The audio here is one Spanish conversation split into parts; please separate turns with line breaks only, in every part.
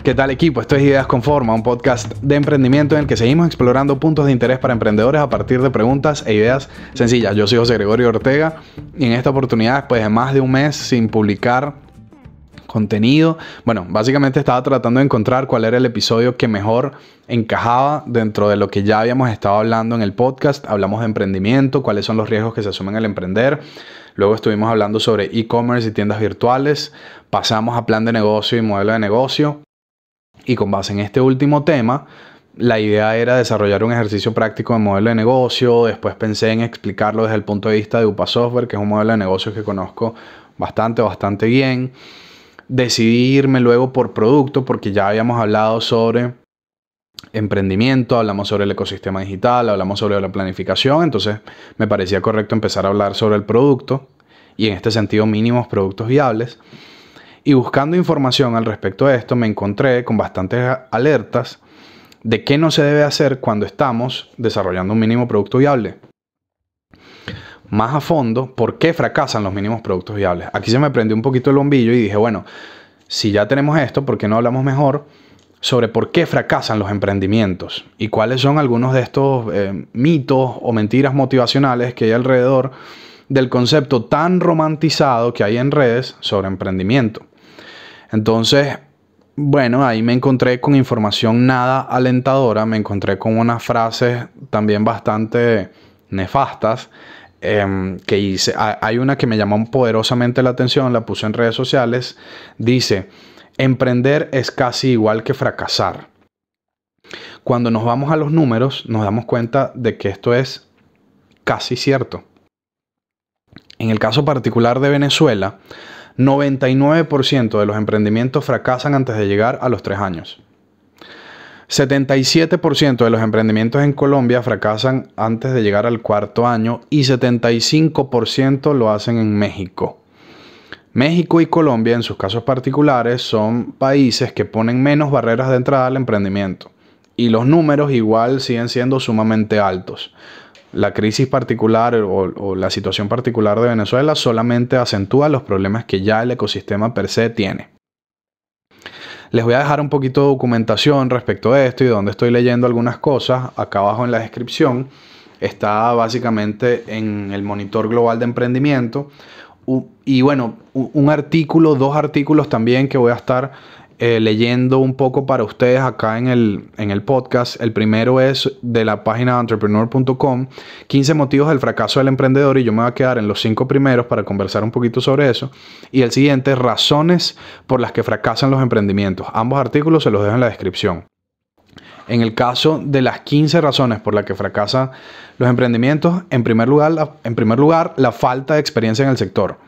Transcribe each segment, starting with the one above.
¿Qué tal, equipo? Esto es Ideas con Forma, un podcast de emprendimiento en el que seguimos explorando puntos de interés para emprendedores a partir de preguntas e ideas sencillas. Yo soy José Gregorio Ortega y en esta oportunidad, después de más de un mes sin publicar contenido, básicamente estaba tratando de encontrar cuál era el episodio que mejor encajaba dentro de lo que ya habíamos estado hablando en el podcast. Hablamos de emprendimiento, cuáles son los riesgos que se asumen al emprender. Luego estuvimos hablando sobre e-commerce y tiendas virtuales. Pasamos a plan de negocio y modelo de negocio. Y con base en este último tema, la idea era desarrollar un ejercicio práctico de modelo de negocio. Después pensé en explicarlo desde el punto de vista de UPA Software, que es un modelo de negocio que conozco bastante bien. Decidí irme luego por producto porque ya habíamos hablado sobre emprendimiento, hablamos sobre el ecosistema digital, hablamos sobre la planificación. Entonces me parecía correcto empezar a hablar sobre el producto y en este sentido mínimos productos viables. Y buscando información al respecto de esto me encontré con bastantes alertas de qué no se debe hacer cuando estamos desarrollando un mínimo producto viable. Más a fondo, ¿por qué fracasan los mínimos productos viables? Aquí se me prendió un poquito el bombillo y dije, si ya tenemos esto, ¿por qué no hablamos mejor sobre por qué fracasan los emprendimientos? Y cuáles son algunos de estos mitos o mentiras motivacionales que hay alrededor del concepto tan romantizado que hay en redes sobre emprendimiento. Entonces, ahí me encontré con información nada alentadora, me encontré con unas frases también bastante nefastas que hice. Hay una que me llamó poderosamente la atención, la puse en redes sociales. Dice, emprender es casi igual que fracasar. Cuando nos vamos a los números, nos damos cuenta de que esto es casi cierto. En el caso particular de Venezuela, 99% de los emprendimientos fracasan antes de llegar a los 3 años. 77% de los emprendimientos en Colombia fracasan antes de llegar al 4º año y 75% lo hacen en México. México y Colombia, en sus casos particulares, son países que ponen menos barreras de entrada al emprendimiento. Y los números igual siguen siendo sumamente altos. La crisis particular o la situación particular de Venezuela solamente acentúa los problemas que ya el ecosistema per se tiene. Les voy a dejar un poquito de documentación respecto a esto y de dónde estoy leyendo algunas cosas. Acá abajo en la descripción está básicamente en el Monitor Global de Emprendimiento. Y un artículo, 2 artículos también que voy a estar leyendo un poco para ustedes acá en el podcast. El primero es de la página entrepreneur.com, 15 motivos del fracaso del emprendedor, y yo me voy a quedar en los 5 primeros para conversar un poquito sobre eso. Y el siguiente, razones por las que fracasan los emprendimientos. Ambos artículos se los dejo en la descripción. En el caso de las 15 razones por las que fracasan los emprendimientos, en primer lugar, la falta de experiencia en el sector.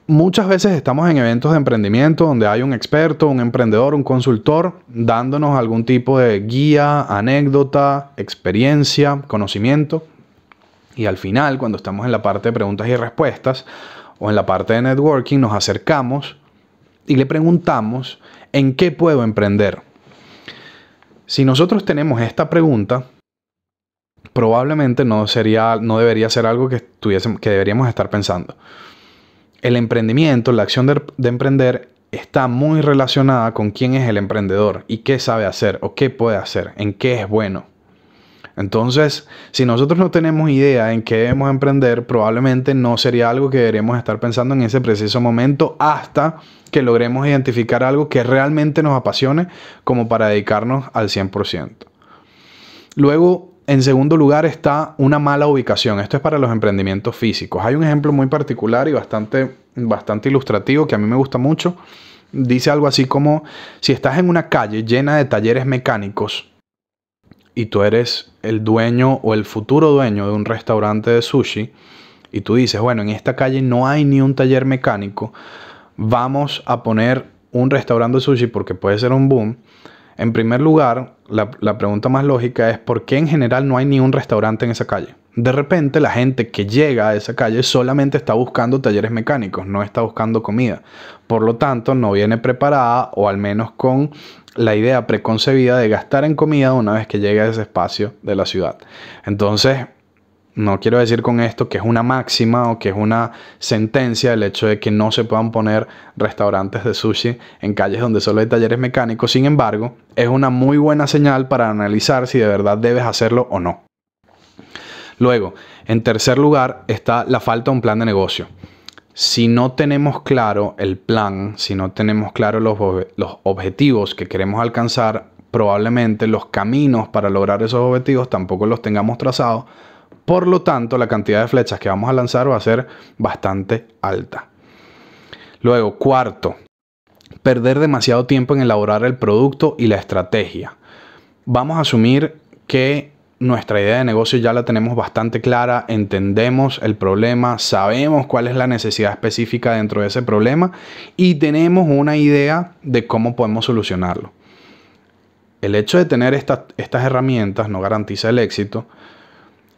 Muchas veces estamos en eventos de emprendimiento donde hay un experto, un emprendedor, un consultor dándonos algún tipo de guía, anécdota, experiencia, conocimiento. Y al final, cuando estamos en la parte de preguntas y respuestas o en la parte de networking, nos acercamos y le preguntamos ¿en qué puedo emprender? Si nosotros tenemos esta pregunta, probablemente no debería ser algo que deberíamos estar pensando. El emprendimiento, la acción de emprender, está muy relacionada con quién es el emprendedor y qué sabe hacer o qué puede hacer, en qué es bueno. Entonces, si nosotros no tenemos idea en qué debemos emprender, probablemente no sería algo que deberíamos estar pensando en ese preciso momento hasta que logremos identificar algo que realmente nos apasione como para dedicarnos al 100%. Luego, en segundo lugar, está una mala ubicación. Esto es para los emprendimientos físicos. Hay un ejemplo muy particular y bastante ilustrativo que a mí me gusta mucho. Dice algo así como, si estás en una calle llena de talleres mecánicos y tú eres el dueño o el futuro dueño de un restaurante de sushi y tú dices, en esta calle no hay ni un taller mecánico, vamos a poner un restaurante de sushi porque puede ser un boom. En primer lugar, la pregunta más lógica es ¿por qué en general no hay ni un restaurante en esa calle? De repente la gente que llega a esa calle solamente está buscando talleres mecánicos, no está buscando comida. Por lo tanto, no viene preparada o al menos con la idea preconcebida de gastar en comida una vez que llegue a ese espacio de la ciudad. Entonces, No quiero decir con esto que es una máxima o que es una sentencia el hecho de que no se puedan poner restaurantes de sushi en calles donde solo hay talleres mecánicos. Sin embargo, es una muy buena señal para analizar si de verdad debes hacerlo o no. Luego, en tercer lugar, está la falta de un plan de negocio. Si no tenemos claro el plan, si no tenemos claro los objetivos que queremos alcanzar, probablemente los caminos para lograr esos objetivos tampoco los tengamos trazados. Por lo tanto, la cantidad de flechas que vamos a lanzar va a ser bastante alta. Luego, cuarto, perder demasiado tiempo en elaborar el producto y la estrategia. Vamos a asumir que nuestra idea de negocio ya la tenemos bastante clara, entendemos el problema, sabemos cuál es la necesidad específica dentro de ese problema y tenemos una idea de cómo podemos solucionarlo. El hecho de tener estas herramientas no garantiza el éxito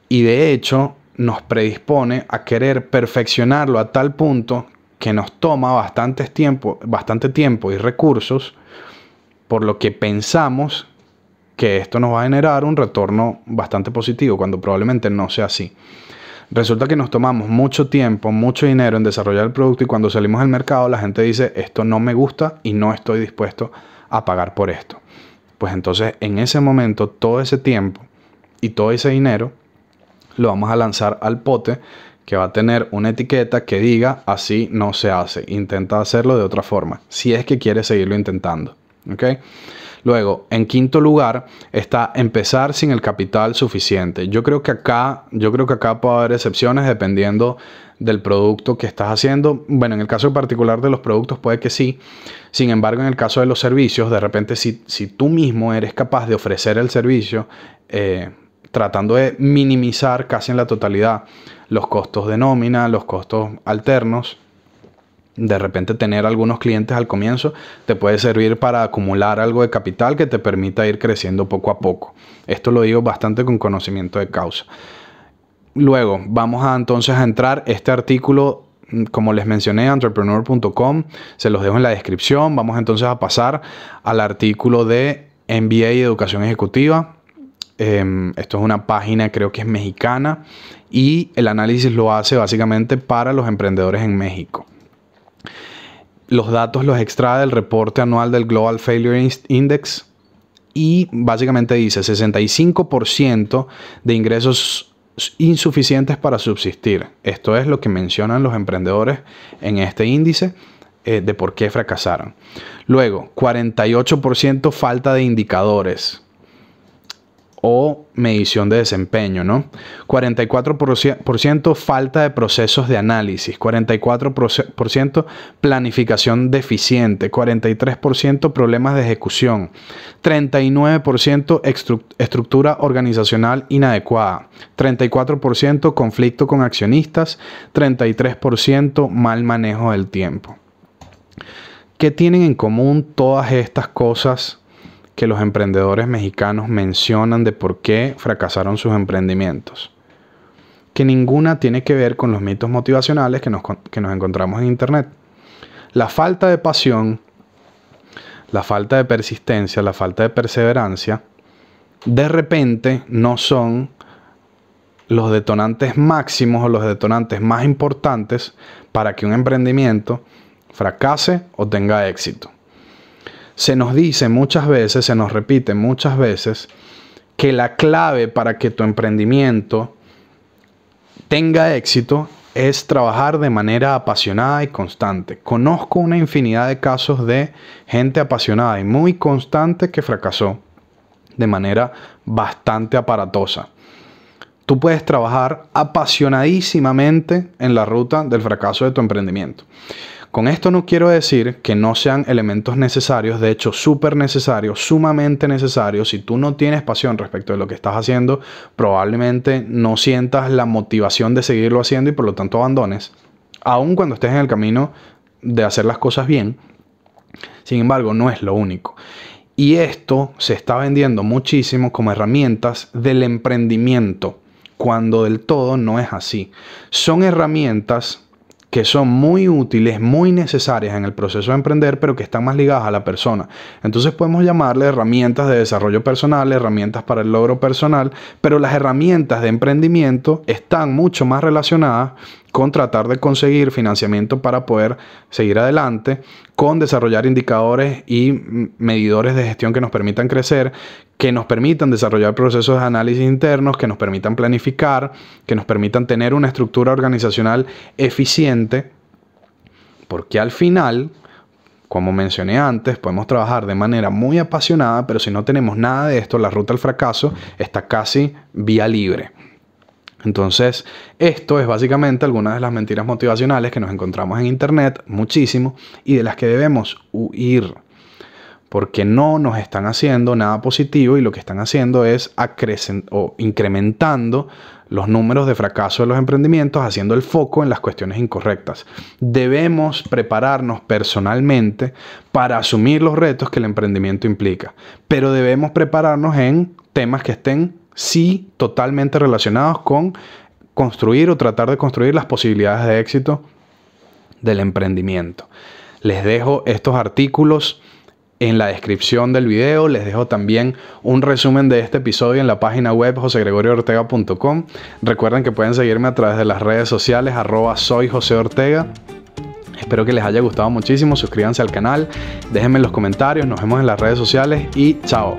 y de hecho nos predispone a querer perfeccionarlo a tal punto que nos toma bastante tiempo y recursos, por lo que pensamos que esto nos va a generar un retorno bastante positivo, cuando probablemente no sea así. Resulta que nos tomamos mucho tiempo, mucho dinero en desarrollar el producto y cuando salimos al mercado la gente dice esto no me gusta y no estoy dispuesto a pagar por esto. Pues entonces en ese momento todo ese tiempo y todo ese dinero lo vamos a lanzar al pote que va a tener una etiqueta que diga así no se hace, intenta hacerlo de otra forma, si es que quieres seguirlo intentando. ¿Okay? Luego, en quinto lugar, está empezar sin el capital suficiente. Yo creo que acá puede haber excepciones dependiendo del producto que estás haciendo. Bueno, en el caso particular de los productos puede que sí. Sin embargo, en el caso de los servicios, de repente si tú mismo eres capaz de ofrecer el servicio, tratando de minimizar casi en la totalidad los costos de nómina, los costos alternos, de repente tener algunos clientes al comienzo te puede servir para acumular algo de capital que te permita ir creciendo poco a poco. Esto lo digo bastante con conocimiento de causa. Luego vamos entonces a entrar este artículo, como les mencioné, entrepreneur.com, se los dejo en la descripción. Vamos entonces a pasar al artículo de MBA y Educación Ejecutiva. Esto es una página, creo que es mexicana, y el análisis lo hace básicamente para los emprendedores en México. Los datos los extrae del reporte anual del Global Failure Index y básicamente dice 65% de ingresos insuficientes para subsistir. Esto es lo que mencionan los emprendedores en este índice de por qué fracasaron. Luego, 48% falta de indicadores o medición de desempeño, ¿no? 44% falta de procesos de análisis, 44% planificación deficiente, 43% problemas de ejecución, 39% estructura organizacional inadecuada, 34% conflicto con accionistas, 33% mal manejo del tiempo. ¿Qué tienen en común todas estas cosas que los emprendedores mexicanos mencionan de por qué fracasaron sus emprendimientos? Que ninguna tiene que ver con los mitos motivacionales que nos encontramos en internet. La falta de pasión, la falta de persistencia, la falta de perseverancia, de repente no son los detonantes máximos o los detonantes más importantes para que un emprendimiento fracase o tenga éxito. Se nos dice muchas veces, se nos repite muchas veces que la clave para que tu emprendimiento tenga éxito es trabajar de manera apasionada y constante. Conozco una infinidad de casos de gente apasionada y muy constante que fracasó de manera bastante aparatosa. Tú puedes trabajar apasionadísimamente en la ruta del fracaso de tu emprendimiento. Con esto no quiero decir que no sean elementos necesarios, de hecho súper necesarios, sumamente necesarios. Si tú no tienes pasión respecto de lo que estás haciendo, probablemente no sientas la motivación de seguirlo haciendo y por lo tanto abandones, aun cuando estés en el camino de hacer las cosas bien. Sin embargo, no es lo único. Y esto se está vendiendo muchísimo como herramientas del emprendimiento, cuando del todo no es así. Son herramientas que son muy útiles, muy necesarias en el proceso de emprender, pero que están más ligadas a la persona. Entonces podemos llamarle herramientas de desarrollo personal, herramientas para el logro personal, pero las herramientas de emprendimiento están mucho más relacionadas con tratar de conseguir financiamiento para poder seguir adelante, con desarrollar indicadores y medidores de gestión que nos permitan crecer, que nos permitan desarrollar procesos de análisis internos, que nos permitan planificar, que nos permitan tener una estructura organizacional eficiente, porque al final, como mencioné antes, podemos trabajar de manera muy apasionada, pero si no tenemos nada de esto, la ruta al fracaso está casi vía libre. Entonces, esto es básicamente algunas de las mentiras motivacionales que nos encontramos en internet muchísimo y de las que debemos huir, porque no nos están haciendo nada positivo y lo que están haciendo es incrementando los números de fracaso de los emprendimientos, haciendo el foco en las cuestiones incorrectas. Debemos prepararnos personalmente para asumir los retos que el emprendimiento implica, pero debemos prepararnos en temas que estén sí totalmente relacionados con construir o tratar de construir las posibilidades de éxito del emprendimiento. Les dejo estos artículos en la descripción del video. Les dejo también un resumen de este episodio en la página web josegregorioortega.com. Recuerden que pueden seguirme a través de las redes sociales @soyjoseortega. Espero que les haya gustado muchísimo. Suscríbanse al canal, déjenme en los comentarios, nos vemos en las redes sociales y chao.